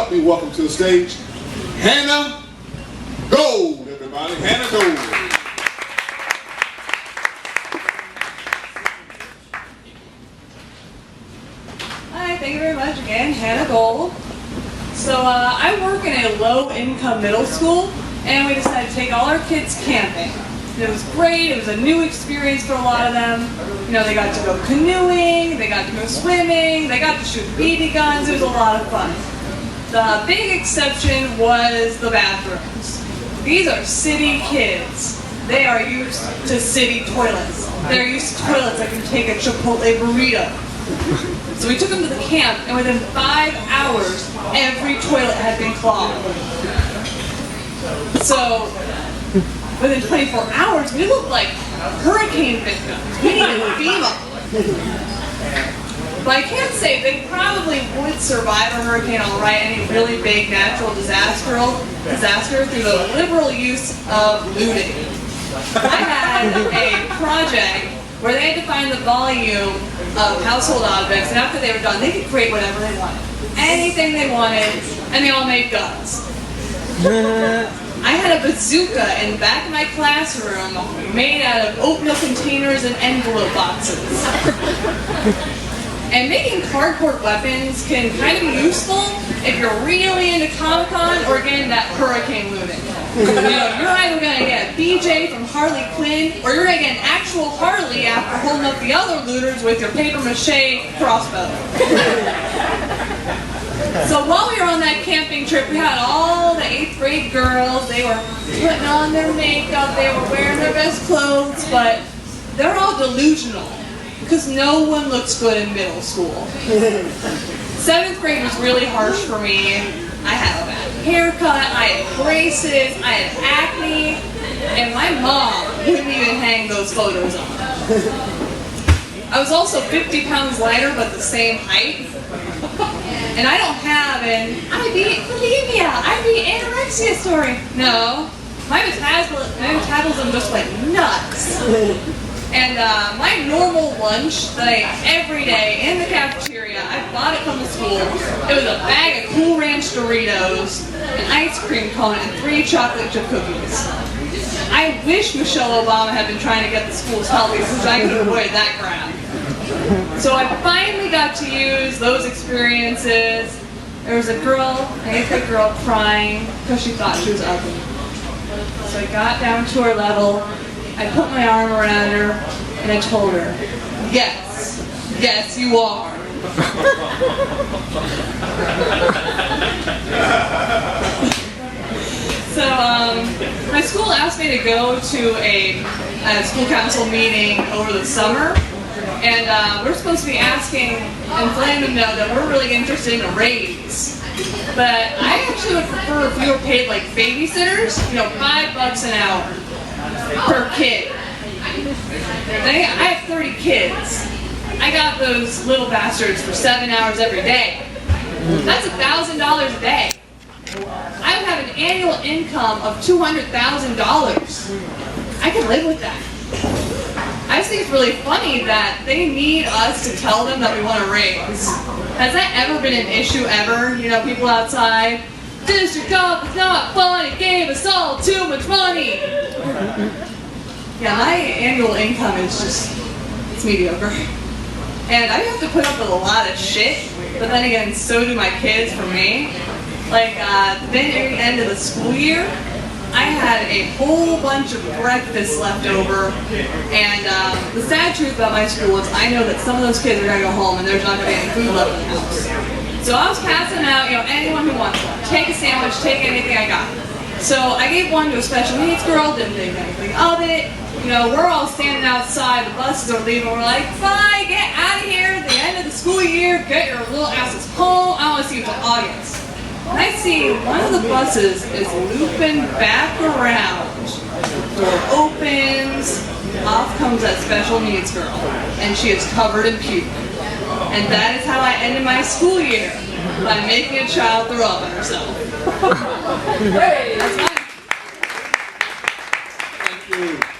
help me welcome to the stage Hannah Gold, everybody. Hannah Gold. Hi, thank you very much again, Hannah Gold. So I work in a low-income middle school, and we decided to take all our kids camping. And it was great. It was a new experience for a lot of them. You know, they got to go canoeing, they got to go swimming, they got to shoot BB guns. It was a lot of fun. The big exception was the bathrooms. These are city kids. They are used to city toilets. They're used to toilets that can take a Chipotle burrito. So we took them to the camp, and within 5 hours, every toilet had been clogged. So within 24 hours, we looked like hurricane victims. We needed FEMA. But I can say they probably would survive a hurricane all right, any really big natural disaster through the liberal use of looting. I had a project where they had to find the volume of household objects, and after they were done, they could create whatever they wanted. Anything they wanted, and they all made guns. I had a bazooka in the back of my classroom made out of oatmeal containers and envelope boxes. And making cardboard weapons can kind of be useful if you're really into Comic-Con or getting that hurricane looting. You know, you're either going to get BJ from Harley Quinn, or you're going to get an actual Harley after holding up the other looters with your papier-mâché crossbow. So while we were on that camping trip, we had all the 8th grade girls. They were putting on their makeup, they were wearing their best clothes, but they're all delusional because no one looks good in middle school. 7th grade was really harsh for me. I had a bad haircut, I had braces, I had acne, and my mom wouldn't even hang those photos on. I was also 50 pounds lighter but the same height. And I don't have an bulimia, anorexia story. No, my metabolism just went nuts. And my normal lunch that I ate every day in the cafeteria, I bought it from the school. It was a bag of Cool Ranch Doritos, an ice cream cone, and 3 chocolate chip cookies. I wish Michelle Obama had been trying to get the schools healthy so I could avoid that crap. So I finally got to use those experiences. There was a girl, an 8th grade girl, crying because she thought she was ugly. So I got down to her level, I put my arm around her, and I told her, yes, yes you are. So my school asked me to go to a school council meeting over the summer. And we're supposed to be asking and letting them know that we're really interested in a raise. But I actually would prefer if we were paid like babysitters, you know, $5 an hour per kid. I have 30 kids. I got those little bastards for 7 hours every day. That's $1,000 a day. I would have an annual income of $200,000. I can live with that. I just think it's really funny that they need us to tell them that we want a raise. Has that ever been an issue ever? You know, people outside, district office not fun, it gave us all too much money. Yeah, my annual income is just, it's mediocre. And I have to put up with a lot of shit, but then again, so do my kids for me. Like, at the very end of the school year, I had a whole bunch of breakfast left over, and the sad truth about my school is I know that some of those kids are going to go home and there's not going to be any food left in the house. So I was passing out, you know, anyone who wants one. Take a sandwich, take anything I got. So I gave one to a special needs girl, didn't think anything of it. You know, we're all standing outside, the buses are leaving, we're like, fine, get out of here at the end of the school year, get your little asses home, I want to see you until August. And I see one of the buses is looping back around. Door opens, off comes that special needs girl, and she is covered in puke. And that is how I ended my school year, by making a child throw up on herself. Hey, that's mine. Thank you.